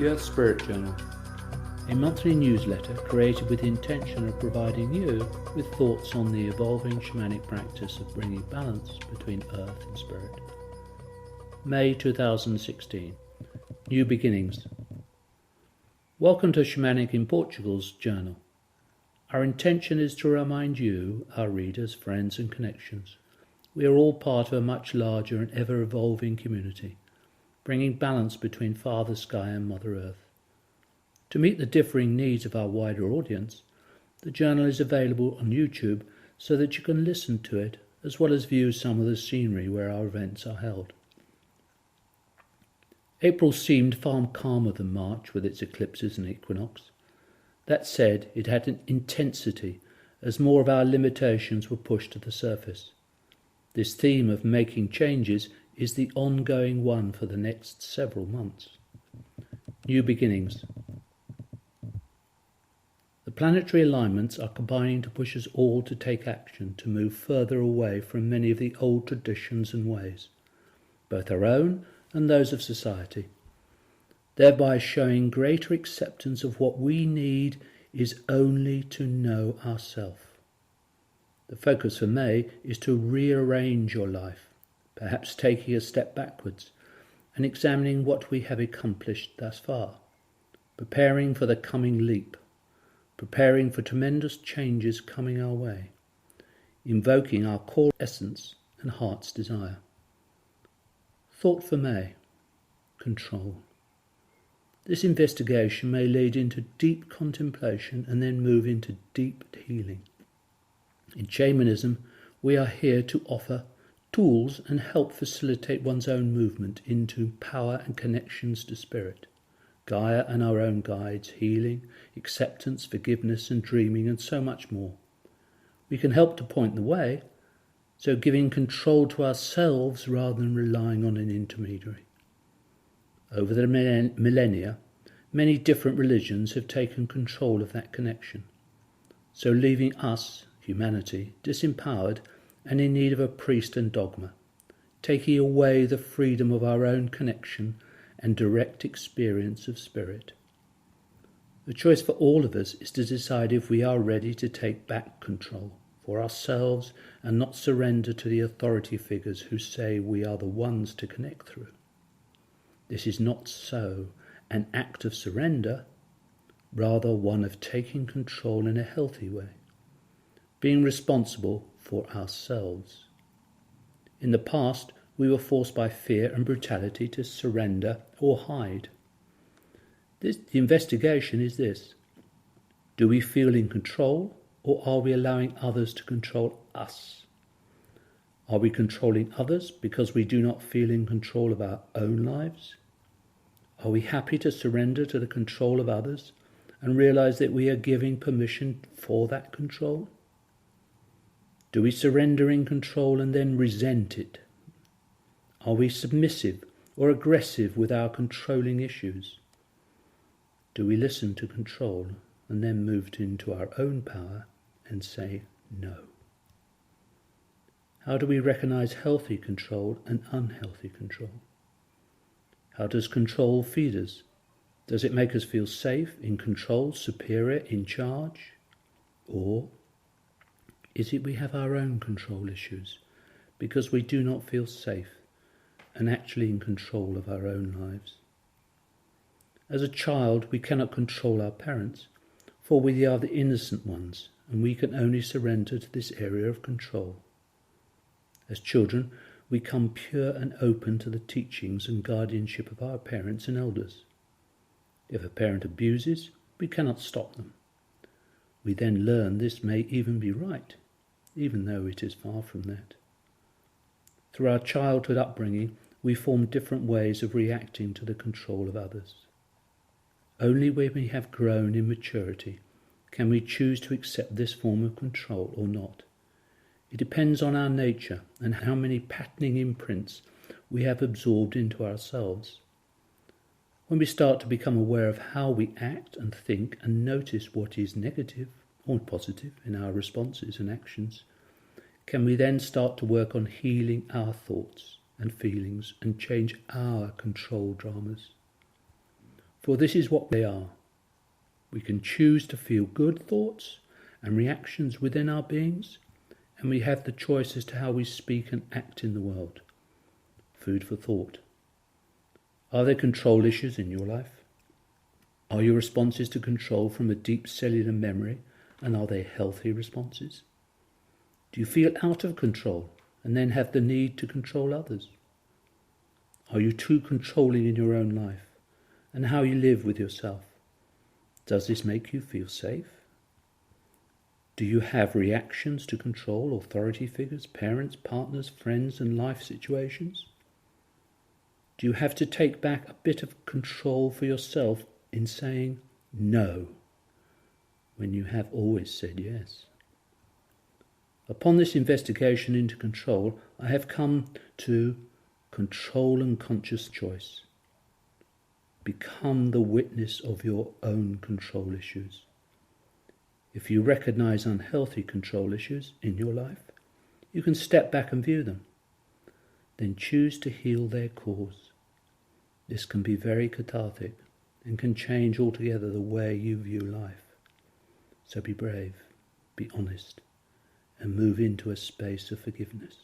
The Earth Spirit Journal, a monthly newsletter created with the intention of providing you with thoughts on the evolving shamanic practice of bringing balance between Earth and Spirit. May 2016. New Beginnings. Welcome to Shamanic in Portugal's journal. Our intention is to remind you, our readers, friends and connections, we are all part of a much larger and ever-evolving community, bringing balance between Father Sky and Mother Earth. To meet the differing needs of our wider audience, the journal is available on YouTube so that you can listen to it as well as view some of the scenery where our events are held. April seemed far calmer than March with its eclipses and equinox. That said, it had an intensity as more of our limitations were pushed to the surface. This theme of making changes is the ongoing one for the next several months. New beginnings. The planetary alignments are combining to push us all to take action to move further away from many of the old traditions and ways, both our own and those of society, thereby showing greater acceptance of what we need is only to know ourselves. The focus for May is to rearrange your life, perhaps taking a step backwards and examining what we have accomplished thus far, preparing for the coming leap, preparing for tremendous changes coming our way, invoking our core essence and heart's desire. Thought for May: control. This investigation may lead into deep contemplation and then move into deep healing. In Shamanism, we are here to offer tools and help facilitate one's own movement into power and connections to spirit, Gaia and our own guides, healing, acceptance, forgiveness and dreaming and so much more. We can help to point the way, so giving control to ourselves rather than relying on an intermediary. Over the millennia, many different religions have taken control of that connection, so leaving us, humanity, disempowered and in need of a priest and dogma, taking away the freedom of our own connection and direct experience of spirit. The choice for all of us is to decide if we are ready to take back control for ourselves and not surrender to the authority figures who say we are the ones to connect through. This is not so an act of surrender, rather one of taking control in a healthy way, being responsible for ourselves. In the past, we were forced by fear and brutality to surrender or hide. The investigation is this: do we feel in control, or are we allowing others to control us? Are we controlling others because we do not feel in control of our own lives? Are we happy to surrender to the control of others and realize that we are giving permission for that control? Do we surrender in control and then resent it? Are we submissive or aggressive with our controlling issues? Do we listen to control and then move into our own power and say no? How do we recognize healthy control and unhealthy control? How does control feed us? Does it make us feel safe, in control, superior, in charge? Or is it we have our own control issues because we do not feel safe and actually in control of our own lives? As a child, we cannot control our parents, for we are the innocent ones, and we can only surrender to this area of control. As children, we come pure and open to the teachings and guardianship of our parents and elders. If a parent abuses, we cannot stop them. We then learn this may even be right, even though it is far from that. Through our childhood upbringing, we form different ways of reacting to the control of others. Only when we have grown in maturity can we choose to accept this form of control or not. It depends on our nature and how many patterning imprints we have absorbed into ourselves. When we start to become aware of how we act and think and notice what is negative or positive in our responses and actions, can we then start to work on healing our thoughts and feelings and change our control dramas? For this is what they are. We can choose to feel good thoughts and reactions within our beings, and we have the choice as to how we speak and act in the world. Food for thought. Are there control issues in your life? Are your responses to control from a deep cellular memory, and are they healthy responses? Do you feel out of control and then have the need to control others? Are you too controlling in your own life and how you live with yourself? Does this make you feel safe? Do you have reactions to control authority figures, parents, partners, friends, and life situations? Do you have to take back a bit of control for yourself in saying no when you have always said yes? Upon this investigation into control, I have come to control and conscious choice. Become the witness of your own control issues. If you recognize unhealthy control issues in your life, you can step back and view them. Then choose to heal their cause. This can be very cathartic and can change altogether the way you view life. So be brave, be honest, and move into a space of forgiveness.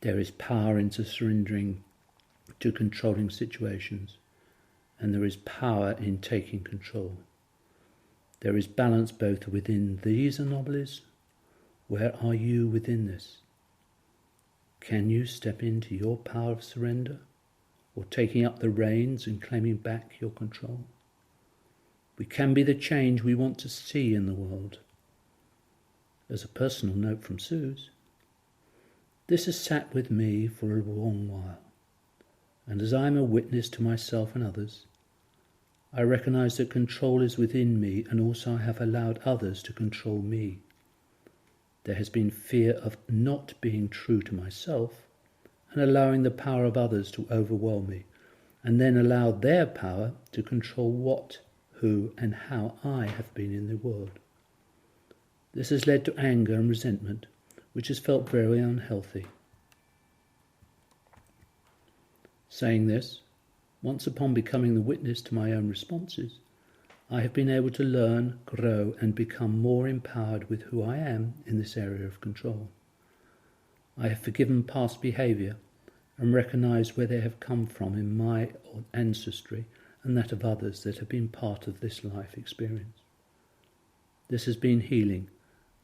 There is power in surrendering to controlling situations, and there is power in taking control. There is balance both within these anomalies. Where are you within this? Can you step into your power of surrender, or taking up the reins and claiming back your control? We can be the change we want to see in the world. As a personal note from Suze, this has sat with me for a long while, and as I am a witness to myself and others, I recognise that control is within me, and also I have allowed others to control me. There has been fear of not being true to myself and allowing the power of others to overwhelm me, and then allow their power to control what, who, and how I have been in the world. This has led to anger and resentment, which has felt very unhealthy. Saying this, once upon becoming the witness to my own responses, I have been able to learn, grow, and become more empowered with who I am in this area of control. I have forgiven past behaviour and recognised where they have come from in my ancestry and that of others that have been part of this life experience. This has been healing,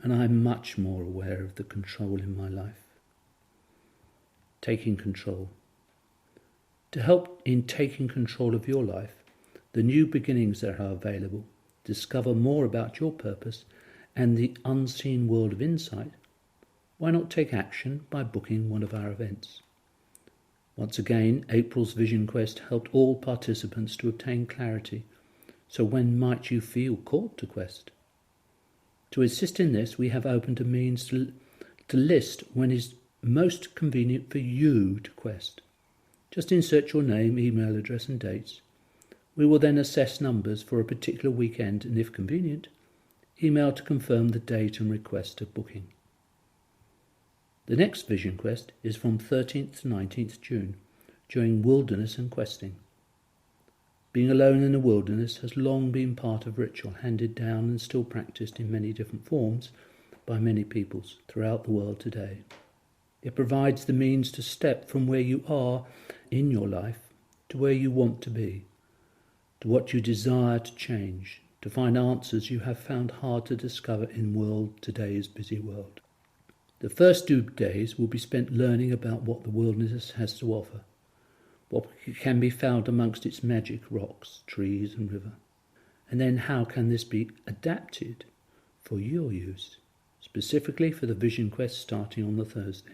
and I am much more aware of the control in my life. Taking control. To help in taking control of your life, the new beginnings that are available, discover more about your purpose and the unseen world of insight, why not take action by booking one of our events? Once again, April's Vision Quest helped all participants to obtain clarity. So when might you feel called to quest? To assist in this, we have opened a means to list when is most convenient for you to quest. Just insert your name, email address and dates. We will then assess numbers for a particular weekend and, if convenient, email to confirm the date and request of booking. The next Vision Quest is from 13th to 19th June, during wilderness and questing. Being alone in the wilderness has long been part of ritual handed down and still practiced in many different forms by many peoples throughout the world today. It provides the means to step from where you are in your life to where you want to be, to what you desire to change, to find answers you have found hard to discover in today's busy world. The first 2 days will be spent learning about what the wilderness has to offer, what can be found amongst its magic rocks, trees and river, and then how can this be adapted for your use, specifically for the Vision Quest starting on the Thursday.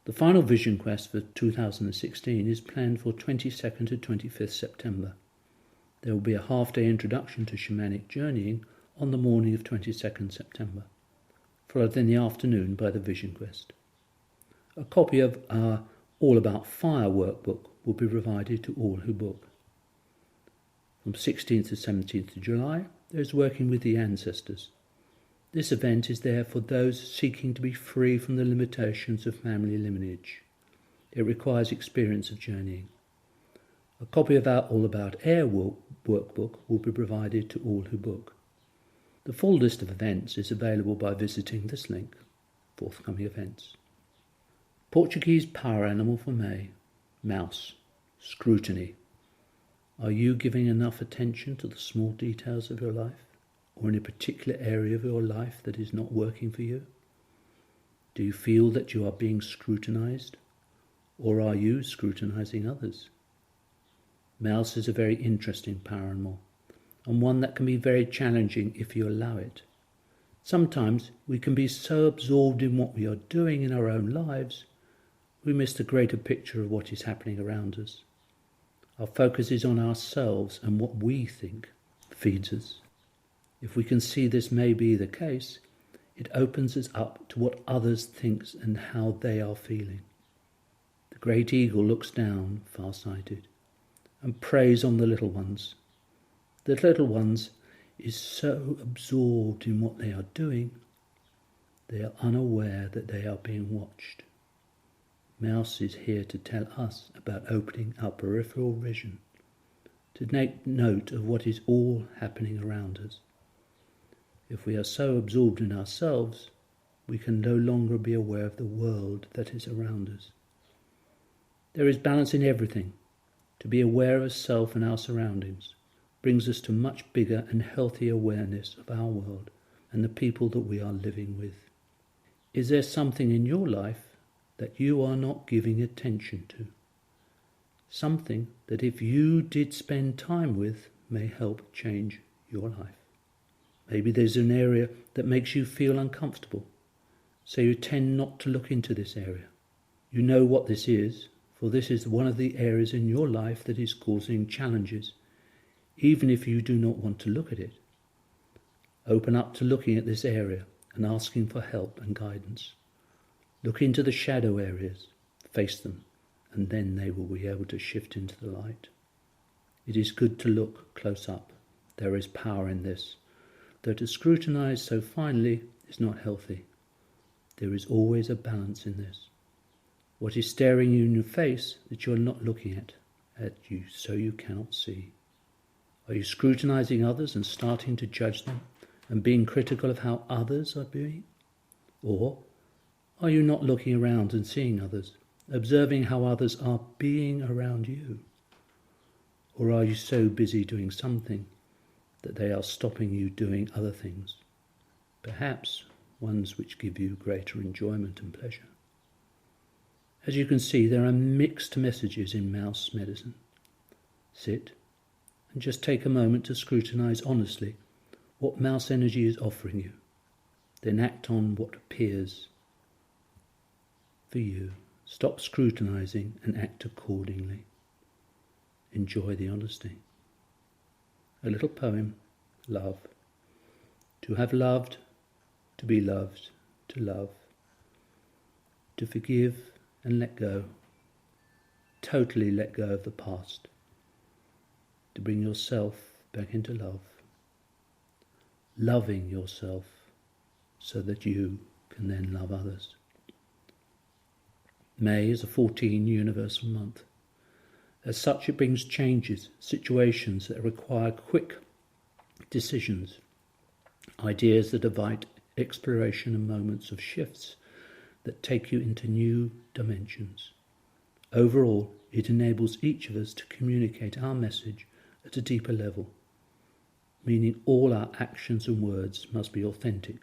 The final Vision Quest for 2016 is planned for 22nd to 25th September. There will be a half-day introduction to shamanic journeying on the morning of 22nd September, followed in the afternoon by the Vision Quest. A copy of our All About Fire workbook will be provided to all who book. From 16th to 17th of July, there is Working with the Ancestors. This event is there for those seeking to be free from the limitations of family lineage. It requires experience of journeying. A copy of our All About Air workbook will be provided to all who book. The full list of events is available by visiting this link, forthcoming events. Portuguese power animal for May, mouse, scrutiny. Are you giving enough attention to the small details of your life, or in a particular area of your life that is not working for you? Do you feel that you are being scrutinized, or are you scrutinizing others? Mouse is a very interesting power animal, and one that can be very challenging if you allow it. Sometimes we can be so absorbed in what we are doing in our own lives, we miss the greater picture of what is happening around us. Our focus is on ourselves and what we think feeds us. If we can see this may be the case, it opens us up to what others think and how they are feeling. The great eagle looks down, far-sighted, and preys on the little ones. The little ones is so absorbed in what they are doing, they are unaware that they are being watched. Mouse is here to tell us about opening our peripheral vision, to take note of what is all happening around us. If we are so absorbed in ourselves, we can no longer be aware of the world that is around us. There is balance in everything. To be aware of self and our surroundings brings us to much bigger and healthier awareness of our world and the people that we are living with. Is there something in your life that you are not giving attention to? Something that if you did spend time with may help change your life. Maybe there's an area that makes you feel uncomfortable, so you tend not to look into this area. You know what this is, for this is one of the areas in your life that is causing challenges, even if you do not want to look at it. Open up to looking at this area and asking for help and guidance. Look into the shadow areas, face them, and then they will be able to shift into the light. It is good to look close up. There is power in this, though to scrutinize so finely is not healthy. There is always a balance in this. What is staring you in your face that you are not looking at you so you cannot see? Are you scrutinizing others and starting to judge them and being critical of how others are doing? Or are you not looking around and seeing others, observing how others are being around you? Or are you so busy doing something that they are stopping you doing other things, perhaps ones which give you greater enjoyment and pleasure? As you can see, there are mixed messages in mouse medicine. Sit and just take a moment to scrutinize honestly what mouse energy is offering you. Then act on what appears for you. Stop scrutinizing and act accordingly. Enjoy the honesty. A little poem, love. To have loved, to be loved, to love. To forgive and let go. Totally let go of the past. To bring yourself back into love. Loving yourself so that you can then love others. May is a 14 universal month. As such, it brings changes, situations that require quick decisions, ideas that invite exploration and moments of shifts that take you into new dimensions. Overall, it enables each of us to communicate our message at a deeper level, meaning all our actions and words must be authentic,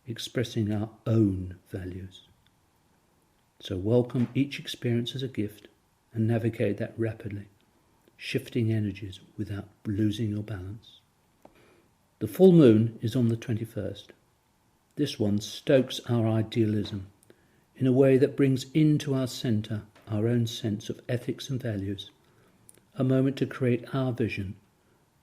expressing our own values. So welcome each experience as a gift and navigate that rapidly, shifting energies without losing your balance. The full moon is on the 21st. This one stokes our idealism in a way that brings into our centre our own sense of ethics and values, a moment to create our vision